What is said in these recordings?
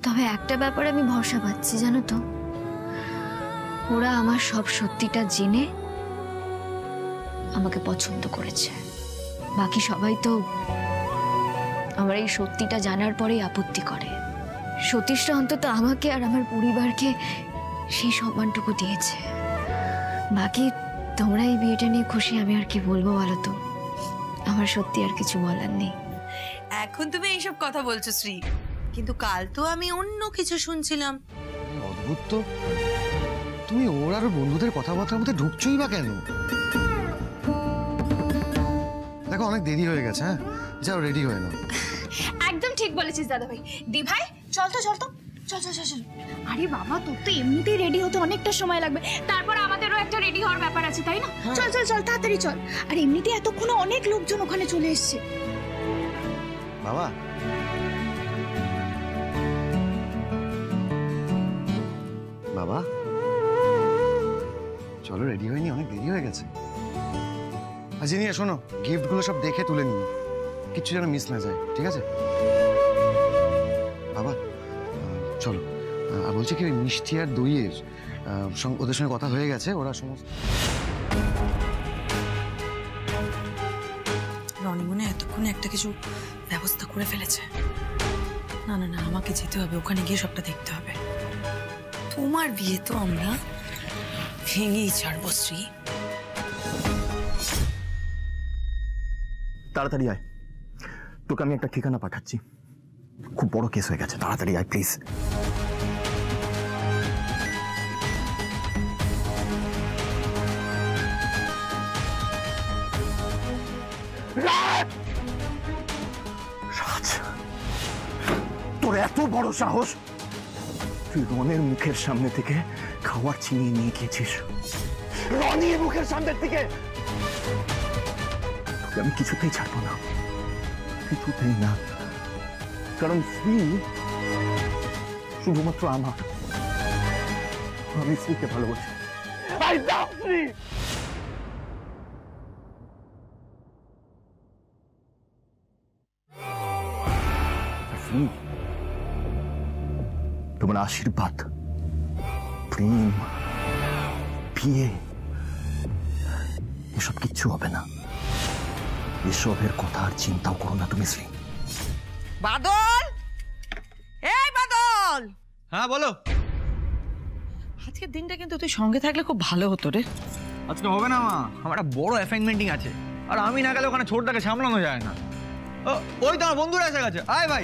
তবে একটা ব্যাপারে আমি ভরসা পাচ্ছি, জানো তো, ওরা আমার সব সত্যিটা জেনে আমাকে পছন্দ করেছে। বাকি সবাই তো আমার এই সত্যিটা জানার পরেই আপত্তি করে। সতীশরা অন্তত আমাকে আর আমার পরিবারকে সেই সম্মানটুকু দিয়েছে। বাকি তোমরা এই বিয়েটা নিয়ে খুশি, আমি আর কি বলবো বলো তো? আমার সত্যি আর কিছু বলার নেই। এখন তুমি এইসব কথা বলছো শ্রী, কিন্তু কাল তো আমি অন্য কিছু শুনছিলাম। অদ্ভুত তো, তুমি ওর আর বন্ধুদের কথাবার্তার মধ্যে ঢুকছোই বা কেন? দেখো অনেক দেরি হয়ে গেছে, হ্যাঁ যাও রেডি হয়ে নাও। একদম ঠিক বলেছিস দাদা ভাই। দি ভাই চল তো চল তো, চল চল চল। আরে বাবা, তোর তো এমনিতেই রেডি হতে অনেকটা সময় লাগবে, তারপর আমাদেরও একটা রেডি হওয়ার ব্যাপার আছে, তাই না? চল চল চল, তাড়াতাড়ি চল। আর এমনিতেই এতক্ষণ অনেক লোকজন ওখানে চলে এসছে। বাবা বাবা চলো রেডি হয়নি, অনেক দেরি হয়ে গেছে। আর জিনিয়া শোনো, গিফটগুলো সব দেখে তুলে নিও, কিছু যেন মিস না যায়, ঠিক আছে? বাবা চলো। আর বলছি কি, মিষ্টি আর দইয়ের ওদের সঙ্গে কথা হয়ে গেছে, ওরা সমস্ত। রনি মনে এতক্ষণে একটা কিছু ব্যবস্থা করে ফেলেছে। না না না, আমাকে যেতে হবে, ওখানে গিয়ে সবটা দেখতে হবে। তোমার বিয়ে তো আমরা ভেঙেই ছাড়বো শ্রী। তাড়াতাড়ি আয়, তোকে আমি একটা ঠিকানা পাঠাচ্ছি। খুব বড় কেস হয়ে গেছে, তাড়াতাড়ি আয় প্লিজ। রাজ, তোর এত বড় সাহস, তুই রনের মুখের সামনে থেকে খাবার ছিনিয়ে নিয়ে গিয়েছিস। রনির মুখের সামনে থেকে তোকে আমি কিছুতেই ছাড়বো না, কিছুতেই না। কারণ শ্রী শুধুমাত্র আমার, আমি শ্রীকে ভালোবাসি। I love Shri. শ্রী, তোমার আশীর্বাদ, প্রেম, বিয়ে, এসব কিচ্ছু হবে না। এসবের কথা আর চিন্তাও করো না তুমি শ্রী। বাদল, এই বাদল। হ্যাঁ বলো। আজকের দিনটা কিন্তু তুই সঙ্গে থাকলে খুব ভালো হতো রে। আজকে হবে না মা, আমার একটা বড় অ্যাসাইনমেন্টিং আছে, আর আমি না গেলে ওখানে ছোটটাকে সামলানো যায় না। ওই তো আমার বন্ধুরা এসে গেছে, আয় ভাই।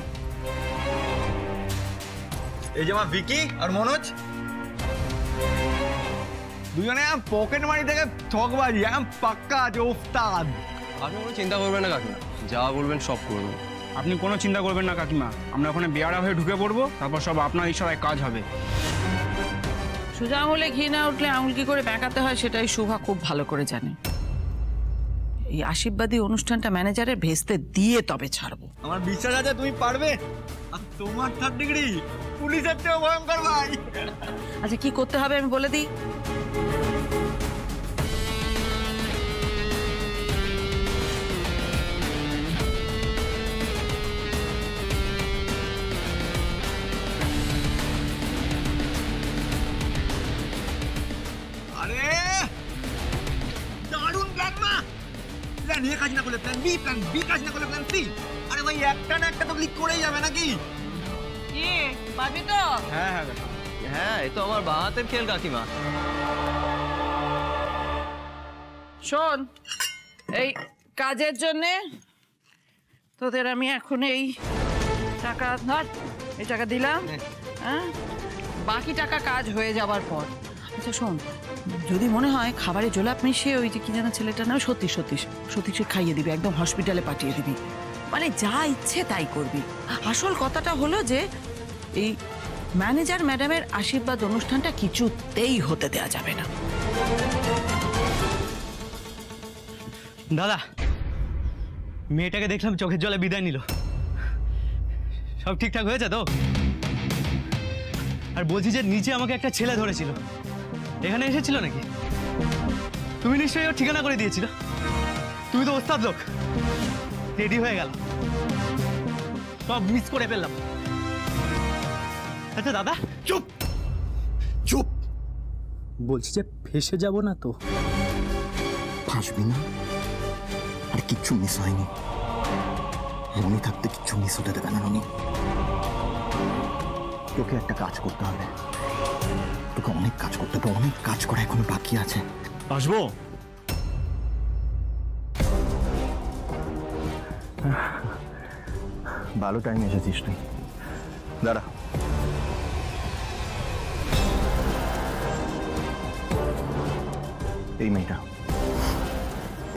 এই যে মা ভিকি আর মনোজ, দুজনে পকেট মানি থেকে ঠকবাজি পাক্কা আছে, ওস্তাদ। আপনি কোনো চিন্তা করবেন না কাকিমা, যা বলবেন সব করবেন। আপনি কোনো চিন্তা করবেন না কাকিমা, আমরা ওখানে বেয়ারা হয়ে ঢুকে পড়বো, তারপর সব আপনার ইশারায় কাজ হবে। সোজা আঙুলে ঘি না উঠলে আঙুল কি করে বেঁকাতে হয় সেটাই শুভা খুব ভালো করে জানে। এই আশীর্বাদী অনুষ্ঠানটা ম্যানেজারের ভেস্তে দিয়ে তবে ছাড়বো। আমার বিশ্বাস আছে তুমি পারবে, আর তোমার 3rd ডিগ্রি পুলিশের চেয়ে ভয়ঙ্কর ভাই। আচ্ছা কি করতে হবে আমি বলে দিই। প্ল্যান এ কাজ না করলে প্ল্যান বি কাজ না করলে প্ল্যান সি। আরে ভাই একটা না একটা তো ক্লিক করেই যাবে নাকি? কি পাবি তো? হ্যাঁ হ্যাঁ হ্যাঁ, এ তো আমার বাঁ হাতের খেল কাকিমা। শোন, এই কাজের জন্যে তোদের আমি এখন এই টাকা ধর, এই টাকা দিলাম, হ্যাঁ বাকি টাকা কাজ হয়ে যাবার পর। আচ্ছা শোন, যদি মনে হয় খাবারে জোলাপ মিশিয়ে ওই যে কি যেন ছেলেটার নাম সতীশে খাইয়ে দিবি, একদম হসপিটালে পাঠিয়ে দিবি, মানে যা ইচ্ছে তাই করবি। আসল কথাটা হলো যে এই ম্যানেজার ম্যাডামের আশীর্বাদ অনুষ্ঠানটা কিছুতেই হতে দেওয়া যাবে না। দাদা, মেয়েটাকে দেখলাম চোখের জলে বিদায় নিল, সব ঠিকঠাক হয়েছে তো? আর বলছি যে নিচে আমাকে একটা ছেলে ধরেছিল, এখানে এসেছিল নাকি? তুমি নিশ্চয়ই ওর ঠিকানা করে দিয়েছিল, তুমি তো ওস্তাদ লোক। রেডি হয়ে গেল, সব মিস করে ফেললাম। আচ্ছা দাদা, চুপ চুপ। বলছি যে ফেসে যাব না তো? ফাঁসবি না, আর কিচ্ছু মিস হয়নি। রনি থাকতে কিচ্ছু মিস হতে দেবে না রনি। তোকে একটা কাজ করতে হবে, তোকে অনেক কাজ করতে হবে, অনেক কাজ করা এখনো বাকি আছে। আসবো? ভালো টাইম এসেছিস তুই, দাঁড়া।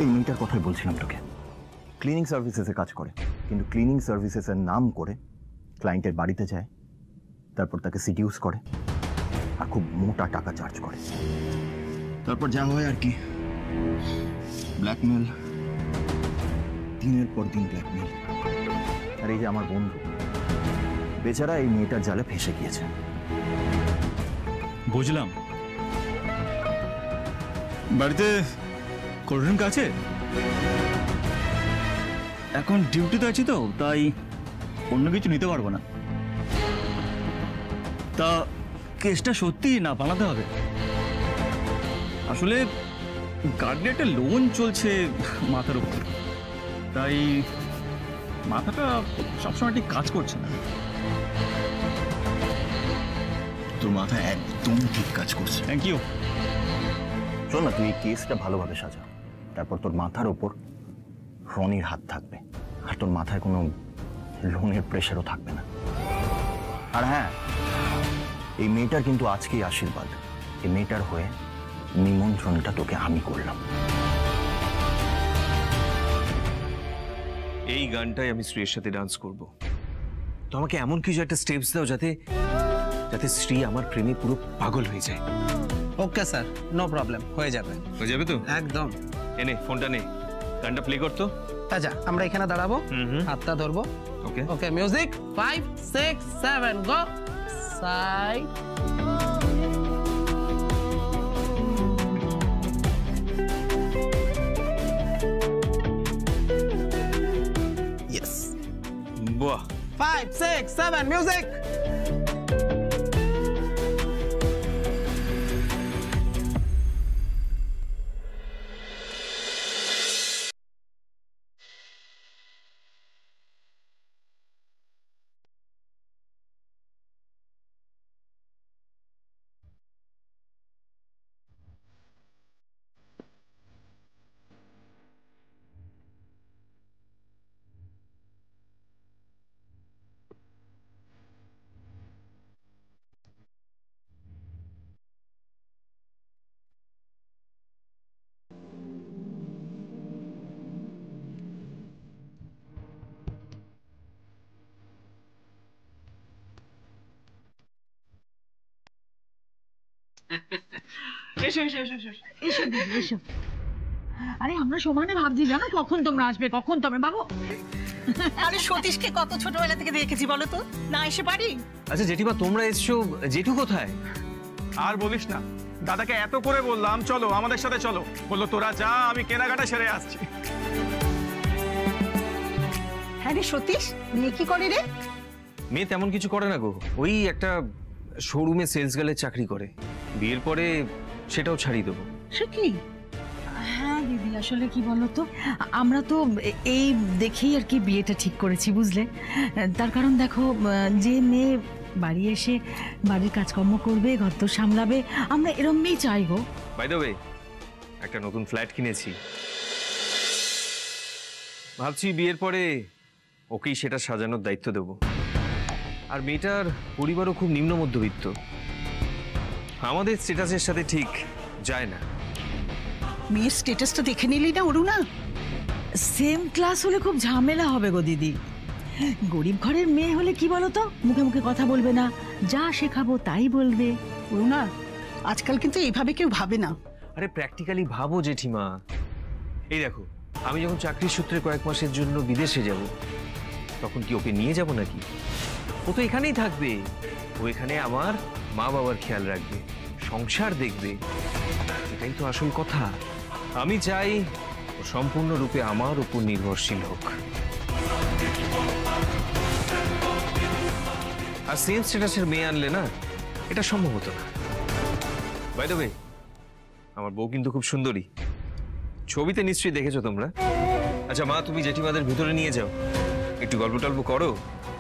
এই মেয়েটার কথাই বলছিলাম তোকে। ক্লিনিং সার্ভিসেসে কাজ করে, কিন্তু ক্লিনিং সার্ভিসেসের নাম করে ক্লায়েন্টের বাড়িতে যায়, তারপর তাকে সিডিউস করে আর খুব মোটা টাকা চার্জ করে। তারপর যা হয় আর কি, ব্ল্যাকমেল, দিনের পর দিন ব্ল্যাকমেল। আর এই যে আমার বন্ধু বেচারা এই মেয়েটার জালে ফেসে গিয়েছে। বুঝলাম। বাড়িতে কোল্ড ড্রিঙ্ক আছে? এখন ডিউটিতে আছি তো, তাই অন্য কিছু নিতে পারবো না। তা কেসটা সত্যি না বানাতে হবে? আসলে গার্ডে একটা লোন চলছে মাথার উপর, তাই মাথাটা সবসময় ঠিক কাজ করছে না। তোর মাথা একদম ঠিক কাজ করছে। Thank you. শোন না, তুই এই কেসটা ভালোভাবে সাজা, তারপর তোর মাথার ওপর রনির হাত থাকবে, আর তোর মাথায় কোনো লোনের প্রেশারও থাকবে না। আর হ্যাঁ, এই মেয়েটার কিন্তু আজকেই আশীর্বাদ। এই মেয়েটার হয়ে নিমন্ত্রণটা তোকে আমি করলাম। এই গানটাই আমি শ্রীর সাথে ডান্স করব। তো আমাকে এমন কিছু একটা স্টেপস দাও যাতে যাতে শ্রী আমার প্রেমে পুরো পাগল হয়ে যায়। ওকে স্যার, নো প্রবলেম, হয়ে যাবে। হয়ে যাবে তো? একদম। এনে ফোনটা নে, গানটা প্লে করতো। আচ্ছা, আমরা এখানে দাঁড়াবো, হাতটা ধরবো। ওকে ওকে, মিউজিক 5 6 7 গো। সাইড। ইয়েস। বাহ। 5 6 7 মিউজিক। এসো এসো এসো এসো এসো এসো। আরে আমরা সমানে ভাবছি, জানো কখন তোমরা আসবে, কখন তোমরা। বাবু, আরে সতীশকে কত ছোটবেলা থেকে দেখেছি বলো তো, না এসে পারি? আচ্ছা জেঠিমা, তোমরা এসছো, জেঠু কোথায়? আর বলিস না, দাদাকে এত করে বললাম চলো আমাদের সাথে চলো, বললো তোরা যা, আমি কেনাকাটা সেরে আসছি। হ্যাঁ রে সতীশ, মেয়ে কি করে রে? মেয়ে তেমন কিছু করে না গো, ওই একটা শোরুমে সেলস গার্লের চাকরি করে। বিয়ের পরে সেটাও ছাড়িয়ে দেবো। সে কি? হ্যাঁ দিদি, আসলে কি বলতো, আমরা তো এই দেখেই আর কি বিয়েটা ঠিক করেছি, বুঝলে। তার কারণ দেখো, যে মেয়ে বাড়ি এসে বাড়ির কাজকর্ম করবে, ঘর তো সামলাবে, আমরা এরম মেয়েই চাই গো। বাই দ্য ওয়ে, একটা নতুন ফ্ল্যাট কিনেছি, ভাবছি বিয়ের পরে ওকেই সেটা সাজানোর দায়িত্ব দেব। আর মেয়েটার পরিবারও খুব নিম্ন মধ্যবিত্ত, আমাদের স্ট্যাটাসের সাথে ঠিক যায় না। মেয়ের স্ট্যাটাসটা দেখে নিলি না অরুণা? সেম ক্লাস হলে খুব ঝামেলা হবে গো দিদি। গরিব ঘরের মেয়ে হলে কি বলতো, মুখে মুখে কথা বলবে না, যা শেখাবো তাই বলবে। অরুণা, আজকাল কিন্তু এইভাবে কেউ ভাবে না। আরে প্র্যাকটিক্যালি ভাবো জেঠিমা, এই দেখো, আমি যখন চাকরির সূত্রে কয়েক মাসের জন্য বিদেশে যাব, তখন কি ওকে নিয়ে যাব নাকি? ও তো এখানেই থাকবে, ও এখানে আমার মা বাবার খেয়াল রাখবে, সংসার দেখবে, এটাই তো আসল কথা। আমি চাই ও সম্পূর্ণরূপে আমার উপর নির্ভরশীল হোক। আর সেম স্ট্যাটাসের মেয়ে আনলে না, এটা সম্ভব হতো না। বাই দ্য ওয়ে, আমার বউ কিন্তু খুব সুন্দরী, ছবিতে নিশ্চয়ই দেখেছো তোমরা। আচ্ছা মা, তুমি জেঠিমাদের ভিতরে নিয়ে যাও, একটু গল্প টল্প করো,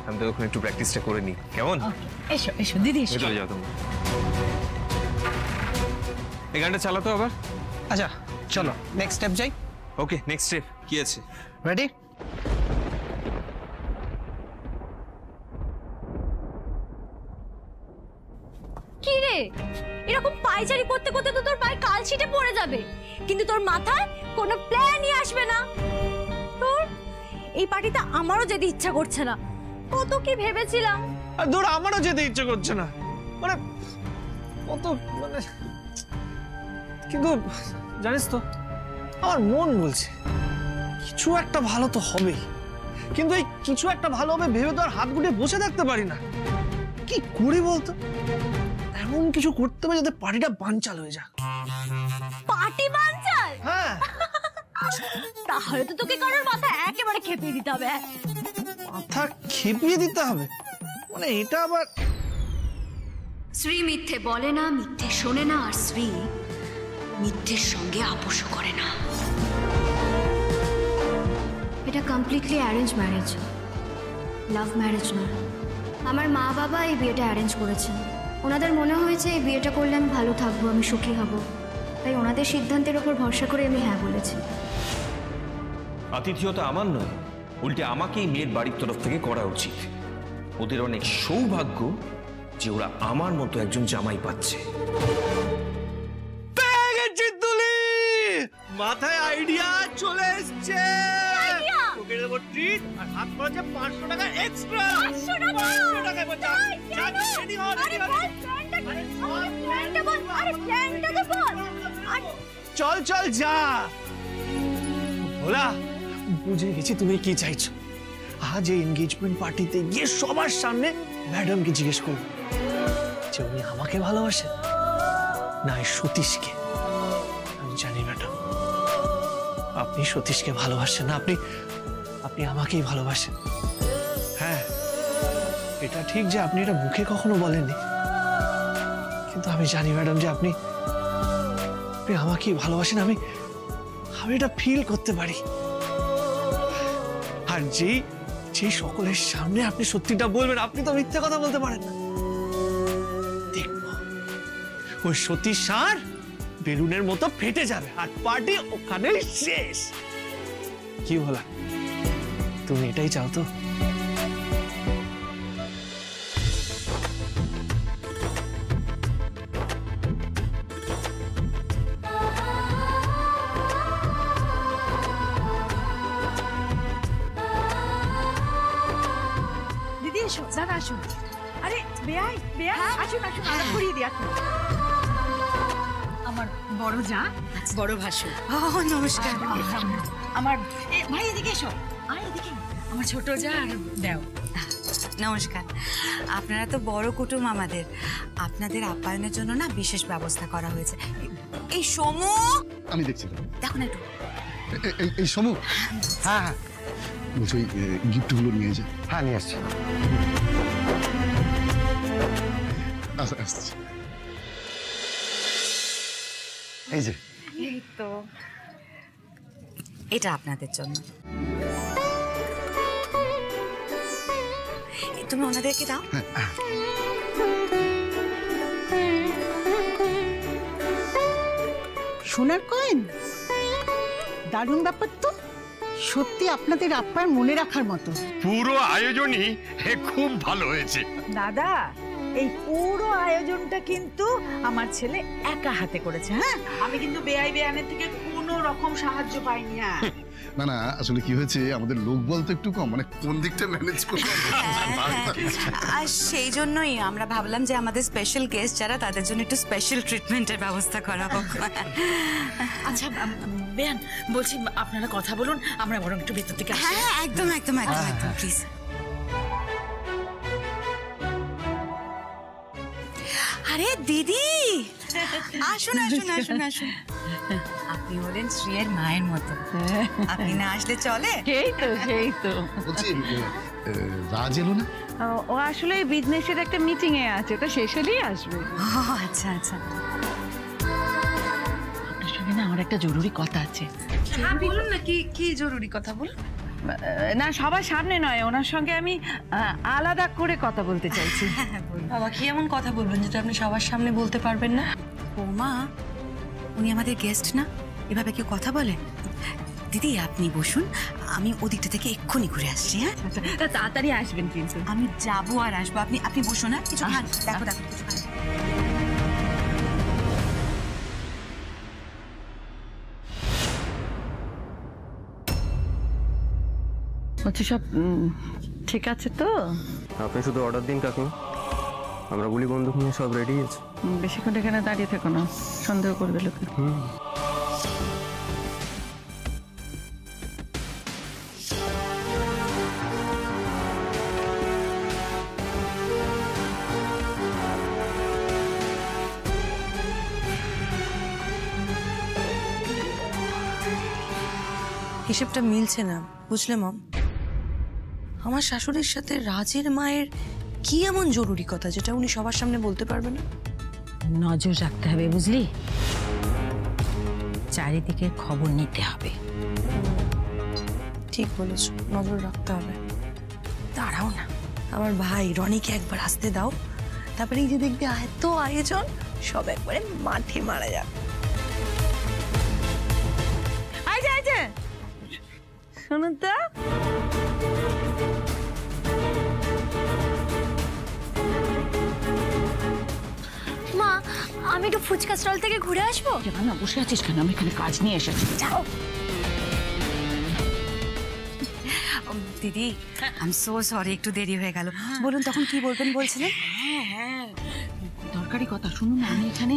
আমি তো ওখানে একটু প্র্যাকটিসটা করে নিই, কেমন? এসো এসো দিদি, ভিতরে যাও তোমরা। এই গানটা চালাতো আবার। আচ্ছা চলো নেক্সট স্টেপ যাই। ওকে, নেক্সট স্টেপ কি আছে? রেডি? কি রে, এরকম পায়চারি করতে করতে তো তোর পায়ে কাল ছিটে পড়ে যাবে, কিন্তু তোর মাথায় কোনো প্ল্যানই আসবে না। তোর এই পার্টিতে আমারও যেতে ইচ্ছা করছে না, কত কি ভেবেছিলাম। আর দূর, আমারও যেতে ইচ্ছে করছে না, মানে কত মানে, কিন্তু জানিস তো আমার মন বলছে কিছু একটা ভালো তো হবেই, কিন্তু এই কিছু একটা ভালো হবে ভেবে তো আর হাত গুটিয়ে বসে থাকতে পারি না। কি করি বলতো? এমন কিছু করতে হবে যাতে পার্টিটা বানচাল হয়ে যাক। পার্টি বানচাল? হ্যাঁ। তাহলে তো তোকে কারোর মাথা একেবারে খেপিয়ে দিতে হবে। মাথা খেপিয়ে দিতে হবে মানে এটা আবার? শ্রী মিথ্যে বলে না, মিথ্যে শোনে না, আর শ্রী মিথ্যের সঙ্গে আপোষও করে না। এটা completely arrange marriage, love marriage নয়। আমার মা বাবা এই বিয়েটা অ্যারেঞ্জ করেছেন। ওনাদের মনে হয়েছে এই বিয়েটা করলে আমি ভালো থাকবো, আমি সুখী হব, তাই ওনাদের সিদ্ধান্তের ওপর ভরসা করে আমি হ্যাঁ বলেছি। আতিথেয়তা আমার নয়, উল্টে আমাকেই মেয়ের বাড়ির তরফ থেকে করা উচিত। ওদের অনেক সৌভাগ্য যে ওরা আমার মতো একজন জামাই পাচ্ছে। মাথায় আইডিয়া চলে এসছে, ওকে দেব ট্রিট আর হাত খরচে 500 টাকা এক্সট্রা। 500 টাকা বাঁচা। রেডি হও, রেডি হও। চল চল যা। ভোলা, বুঝে গেছি তুমি কি চাইছো। আজ এই এনগেজমেন্ট পার্টিতে গিয়ে সবার সামনে ম্যাডামকে জিজ্ঞেস করবো যে উনি আমাকে ভালোবাসেন না সতীশকে। আমি জানি ম্যাডাম আপনি সতীশকে ভালোবাসেন না, আপনি আমাকেই ভালোবাসেন। হ্যাঁ, এটা ঠিক যে আপনি এটা মুখে কখনো বলেননি, কিন্তু আমি জানি ম্যাডাম যে আপনি আমাকেই ভালোবাসেন। আমি এটা ফিল করতে পারি। আর যেই সকলের সামনে আপনি সত্যিটা বলবেন, আপনি তো মিথ্যে কথা বলতে পারেন না। দেখবো ওই সতীশ সার বেলুনের মতো ফেটে যাবে আর পার্টি ওখানেই শেষ। কি বলা, তুমি এটাই চাও তো? দিদি এসো, জানা আসুন। আরে বেয়াই বেয়াই, আসুন আসুন, আমরা ঘুরিয়ে দিই। আসুন, আমার বড় যা, বড় ভাসুর। নমস্কার। আমার ভাই এদিকে এসো, আয় এদিকে। আমার ছোট যা আর দেও। নমস্কার। আপনারা তো বড় কুটুম আমাদের, আপনাদের আপ্যায়নের জন্য না বিশেষ ব্যবস্থা করা হয়েছে। এই সমু, আমি দেখছি, দেখো না একটু। এই সমু। হ্যাঁ হ্যাঁ, বলছি ওই গিফটগুলো নিয়ে যা। হ্যাঁ, নিয়ে আসছি। আসছি। এই যে, এই তো এটা আপনাদের জন্য। তুমি ওনাদেরকে দাও। সোনার কয়েন, দারুণ ব্যাপার তো। সত্যি আপনাদের আপ্যায়ন মনে রাখার মতো। পুরো আয়োজনই খুব ভালো হয়েছে দাদা। এই পুরো আয়োজনটা কিন্তু আমার ছেলে একা হাতে করেছে। হ্যাঁ, আমি কিন্তু বেআই বেআনের থেকে কোনো রকম সাহায্য পাইনি। না না, আসলে কি হয়েছে, আমাদের লোকবল তো একটু কম, মানে কোন দিকটা ম্যানেজ করবো। আর সেই জন্যই আমরা ভাবলাম যে আমাদের স্পেশাল গেস্ট যারা, তাদের জন্য একটু স্পেশাল ট্রিটমেন্টের ব্যবস্থা করা হোক। আচ্ছা বেয়ান, বলছি আপনারা কথা বলুন, আমরা বরং একটু ভেতর থেকে। হ্যাঁ, একদম একদম একদম একদম, প্লিজ। আরে দিদি, আসুন আসুন আসুন আসুন। আপনি হলেন শ্রীয়ের মায়ের মতো, আপনি না আসলে চলে। সেই তো সেই তো। বলছি রাজ এলো না? ও আসলে বিজনেসের একটা মিটিং এ আছে, তো শেষ হলেই আসবে। আচ্ছা আচ্ছা। আপনার সঙ্গে না আমার একটা জরুরি কথা আছে। হ্যাঁ বলুন না, কি কি জরুরি কথা বলুন। না সবার সামনে নয়, ওনার সঙ্গে আমি আলাদা করে কথা বলতে চাইছি। বাবা কি এমন কথা বলবেন যেটা আপনি সবার সামনে বলতে পারবেন না? বৌমা, উনি আমাদের গেস্ট না, এভাবে কেউ কথা বলে? দিদি আপনি বসুন, আমি ওদিকটা থেকে এক্ষুনি ঘুরে আসছি। হ্যাঁ তাড়াতাড়ি আসবেন কিন্তু। আমি যাবো আর আসবো, আপনি আপনি বসুন। হ্যাঁ কিছু খান, দেখো দেখো কিছু খান। হচ্ছে সব ঠিক আছে তো? আপনি শুধু অর্ডার দিন কাকিমা, আমরা গুলি বন্দুক নিয়ে সব রেডি আছে। বেশিক্ষণ এখানে দাঁড়িয়ে থেকো না, সন্দেহ করবে লোকে। হিসেবটা মিলছে না, বুঝলে মম? আমার শাশুড়ির সাথে রাজের মায়ের কি এমন জরুরি কথা যেটা উনি সবার সামনে বলতে পারবে না? নজর রাখতে হবে, বুঝলি? চারিদিকে খবর নিতে হবে। ঠিক বলেছ, নজর রাখতে হবে। দাঁড়াও না, আমার ভাই রনিকে একবার আসতে দাও, তারপরে এই যে দেখবি এত আয়োজন, সব একবারে মাঠে মারা যাবে। শুনুন তো, মা আমি একটু ফুচকা স্টল থেকে ঘুরে আসবো। না বসে আছিস কেন? আমি এখানে কাজ নিয়ে এসেছি। যাও। দিদি আই এম সো সরি, একটু দেরি হয়ে গেল। বলুন তখন কি বলবেন বলছিলেন? হ্যাঁ হ্যাঁ দরকারি কথা। শুনুন, আমি এখানে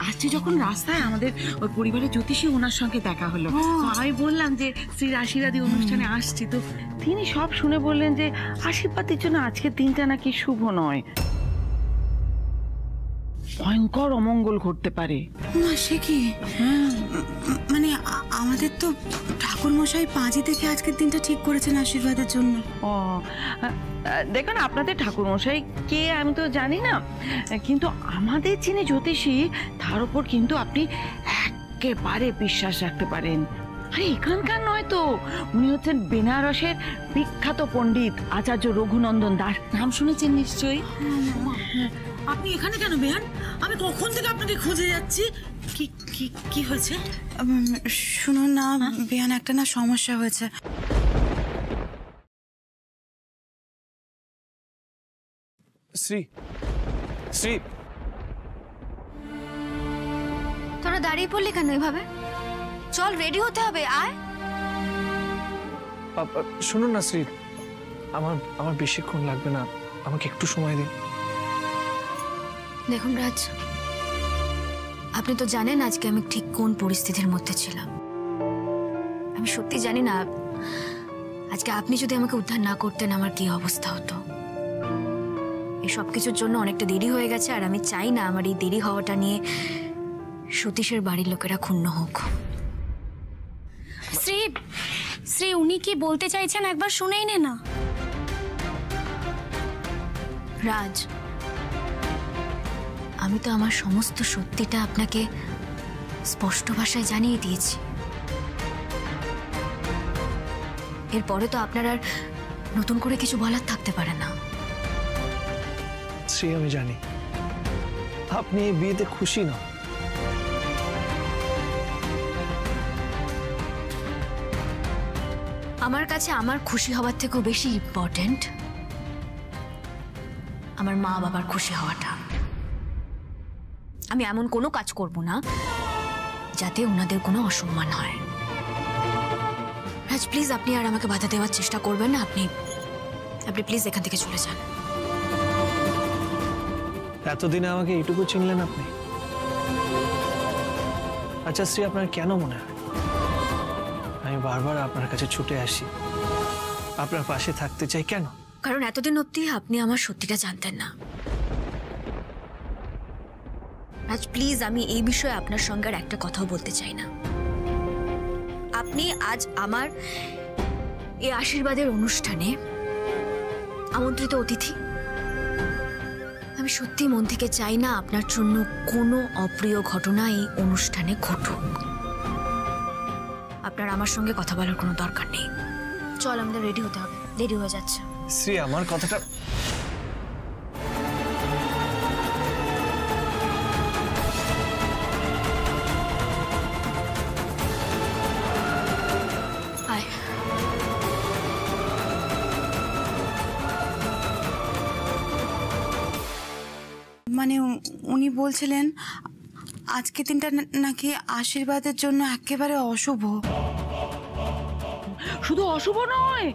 আসছি যখন রাস্তায় আমাদের ওই পরিবারের জ্যোতিষী, ওনার সঙ্গে দেখা হলো। আমি বললাম যে শ্রীর আশীর্বাদী অনুষ্ঠানে আসছি, তো তিনি সব শুনে বললেন যে আশীর্বাদের জন্য আজকের দিনটা নাকি শুভ নয়, ভয়ঙ্কর অমঙ্গল ঘটতে পারে। না সে কি? মানে আমাদের তো ঠাকুর মশাই পাঁজি থেকে আজকের দিনটা ঠিক করেছেন আশীর্বাদের জন্য। ও দেখুন, আপনাদের ঠাকুর মশাই কে আমি তো জানি না, কিন্তু আমাদের যিনি জ্যোতিষী তার উপর কিন্তু আপনি একেবারে বিশ্বাস রাখতে পারেন। আরে এখানকার নয় তো, উনি হচ্ছেন বেনারসের বিখ্যাত পণ্ডিত আচার্য রঘুনন্দন দাস, নাম শুনেছেন নিশ্চয়ই। আপনি এখানে কেন বেয়ান? আমি কখন থেকে আপনাকে খুঁজে যাচ্ছি। কি কি কি হয়েছে? শুনুন না বেয়ান, একটা না সমস্যা হয়েছে। শ্রী, শ্রী, তোরা দাঁড়িয়ে পড়লি কেন এভাবে? চল, রেডি হতে হবে, আয়। শুনুন না শ্রী, আমার বেশিক্ষণ লাগবে না, আমাকে একটু সময় দিন। দেখুন রাজ, আপনি তো জানেন আজকে আমি ঠিক কোন পরিস্থিতির মধ্যে ছিলাম। আমি সত্যি জানি না আজকে আপনি যদি আমাকে উদ্ধার না করতেন আমার কি অবস্থা হতো। এই সব কিছুর জন্য অনেকটা দেরি হয়ে গেছে, আর আমি চাই না আমার এই দেরি হওয়াটা নিয়ে সতীশের বাড়ির লোকেরা ক্ষুণ্ণ হোক। শ্রী, শ্রী উনি কি বলতে চাইছেন একবার শুনেই নে না। রাজ, আমি তো আমার সমস্ত সত্যিটা আপনাকে স্পষ্ট ভাষায় জানিয়ে দিয়েছি। এরপরে তো আপনার আর নতুন করে কিছু বলার থাকতে পারে না। শ্রী আমি জানি আপনি এই বিয়েতে খুশি না। আমার কাছে আমার খুশি হওয়ার থেকেও বেশি ইম্পর্টেন্ট আমার মা বাবার খুশি হওয়াটা। আমি এমন কোনো কাজ করব না যাতে ওনাদের কোনো অসম্মান হয়। রাজ প্লিজ, আপনি আর আমাকে বাধা দেওয়ার চেষ্টা করবেন না। আপনি প্লিজ এখান থেকে চলে যান। এতদিনে আমাকে এইটুকু চিনলেন আপনি? আচ্ছা শ্রী, আপনার কেন মনে হয় আমি বারবার আপনার কাছে ছুটে আসি, আপনার পাশে থাকতে চাই? কেন? কারণ এতদিন অবধি আপনি আমার সত্যিটা জানতেন না। রাজ প্লিজ, আমি এই বিষয়ে আপনার সঙ্গে আর একটা কথাও বলতে চাই না। আপনি আজ আমার এই আশীর্বাদের অনুষ্ঠানে আমন্ত্রিত অতিথি, আমি সত্যি মন থেকে চাই না আপনার জন্য কোনো অপ্রিয় ঘটনা এই অনুষ্ঠানে ঘটুক। আপনার আমার সঙ্গে কথা বলার কোনো দরকার নেই। চল, আমাদের রেডি হতে হবে, দেরি হয়ে যাচ্ছে। শ্রী, আমার কথাটা মানে উনি বলছিলেন আজকে দিনটা নাকি আশীর্বাদের জন্য একেবারে অশুভ। শুধু অশুভ নয়,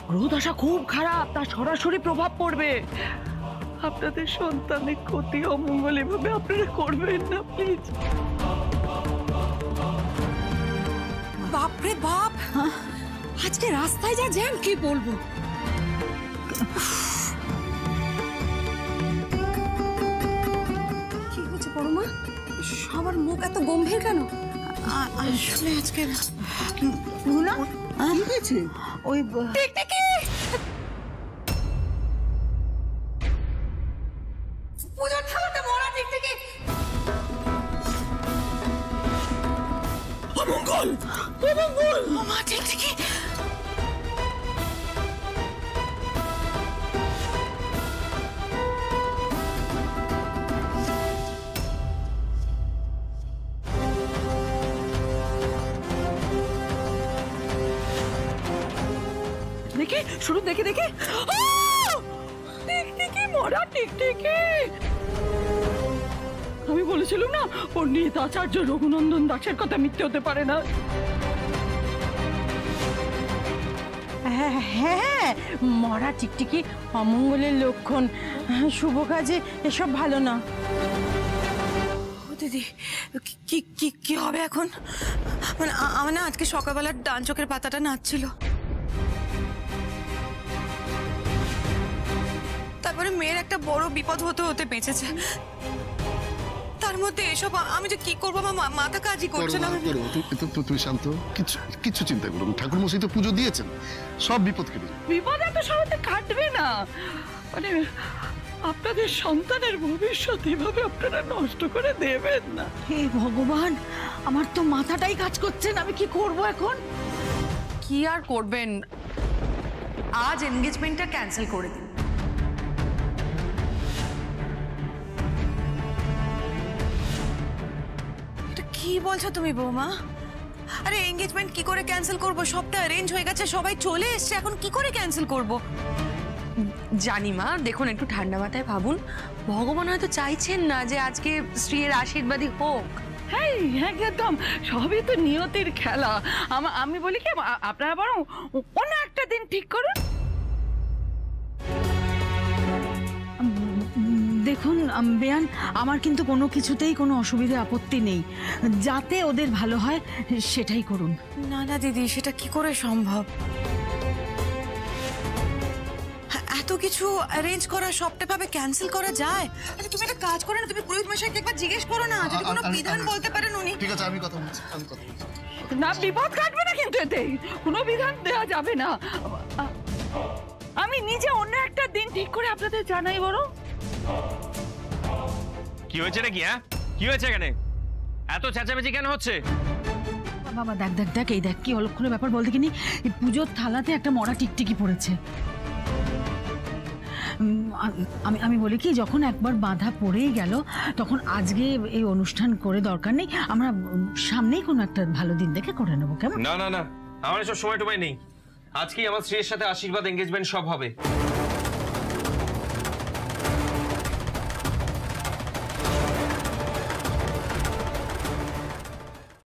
গ্রহ দশা খুব খারাপ, তার সরাসরি প্রভাব পড়বে। আপনাদের সন্তানের ক্ষতি অমঙ্গল এভাবে আপনারা করবেন না প্লিজ। বাপরে বাপ, আজকে রাস্তায় যা জ্যাম, কি বলবো। কি হয়েছে বড়মা? সবার মুখ এত গম্ভীর কেন? আসলে আজকে ভুনা কি হয়েছে? ওই পুজোর থালাটা মরা টিকটিকি। অমঙ্গল, অমঙ্গল, মা টিকটিকি। দেখি, শুরু দেখে দেখে, টিকটিকি, মরা টিকটিকি। আমি বলেছিলাম না, পণ্ডিত আচার্য রঘুনন্দন দাসের কথা মিথ্যে হতে পারে না। হ্যাঁ, মরা টিকটিকি অমঙ্গলের লক্ষণ, শুভ কাজে এসব ভালো না। দিদি, কি কি কি হবে এখন? মানে আমার না আজকে সকালবেলার ডান চোখের পাতাটা নাচছিল, তারপরে মেয়ের একটা বড় বিপদ হতে হতে বেঁচেছে, তার মধ্যে এসব আমি যে কি করবো আমার মাথা কাজই করছে না। তুমি শান্ত, কিছু চিন্তা করো না। ঠাকুর মশাই তো পুজো দিয়েছেন, সব বিপদ কেটে যাবে। বিপদ এত সহজে কাটবে না। মানে আপনাদের সন্তানের ভবিষ্যৎ এভাবে আপনারা নষ্ট করে দেবেন না। হে ভগবান, আমার তো মাথাটাই কাজ করছে না, আমি কি করব এখন? কি আর করবেন, আজ এনগেজমেন্টটা ক্যান্সেল করে দিন। কি বলছো তুমি বৌমা? আরে এনগেজমেন্ট কি করে ক্যান্সেল করব? সবটা অ্যারেঞ্জ হয়ে গেছে, সবাই চলে এসেছে, এখন কি করে ক্যান্সেল করব? জানি মা, দেখুন একটু ঠান্ডা মাথায় ভাবুন, ভগবান হয়তো চাইছেন না যে আজকে স্ত্রীর আশীর্বাদই হোক। হ্যাঁ, একদম, সবই তো নিয়তির খেলা। আমি বলি কি, আপনারা বরং অন্য একটা দিন ঠিক করুন। দেখুন বেয়ান, আমার কিন্তু কোনো কিছুতেই কোনো অসুবিধা আপত্তি নেই, যাতে ওদের ভালো হয় সেটাই করুন। না না দিদি, সেটা কি করে সম্ভব? এত কিছু অ্যারেঞ্জ করা, সবটা ভাবে ক্যান্সেল করা যায়? আচ্ছা তুমি একটা কাজ করো না, তুমি পুরোহিত মশাইকে একবার জিজ্ঞেস করো না, যদি কোনো বিধান বলতে পারেন উনি। ঠিক আছে, আমি কথা বলছি। না, বিপদ কাটবে না কিন্তু এতে, কোনো বিধান দেওয়া যাবে না। আমি নিজে অন্য একটা দিন ঠিক করে আপনাদের জানাই বরং। কি হয়েছে নাকি? হ্যাঁ, কি হয়েছে এখানে? এত চেঁচামেচি কেন হচ্ছে? বাবা দেখ দেখ দেখ, এই দেখ কি অলক্ষণের ব্যাপার বলতে কিনি, এই পুজোর থালাতে একটা মরা টিকটিকি পড়েছে। আমি বলি কি, যখন একবার বাধা পড়েই গেল তখন আজকে এই অনুষ্ঠান করে দরকার নেই, আমরা সামনেই কোনো একটা ভালো দিন দেখে করে নেবো, কেমন? না না না, আমার এসব সময় টুমায় নেই। আজকেই আমার স্ত্রীর সাথে আশীর্বাদ এনগেজমেন্ট সব হবে।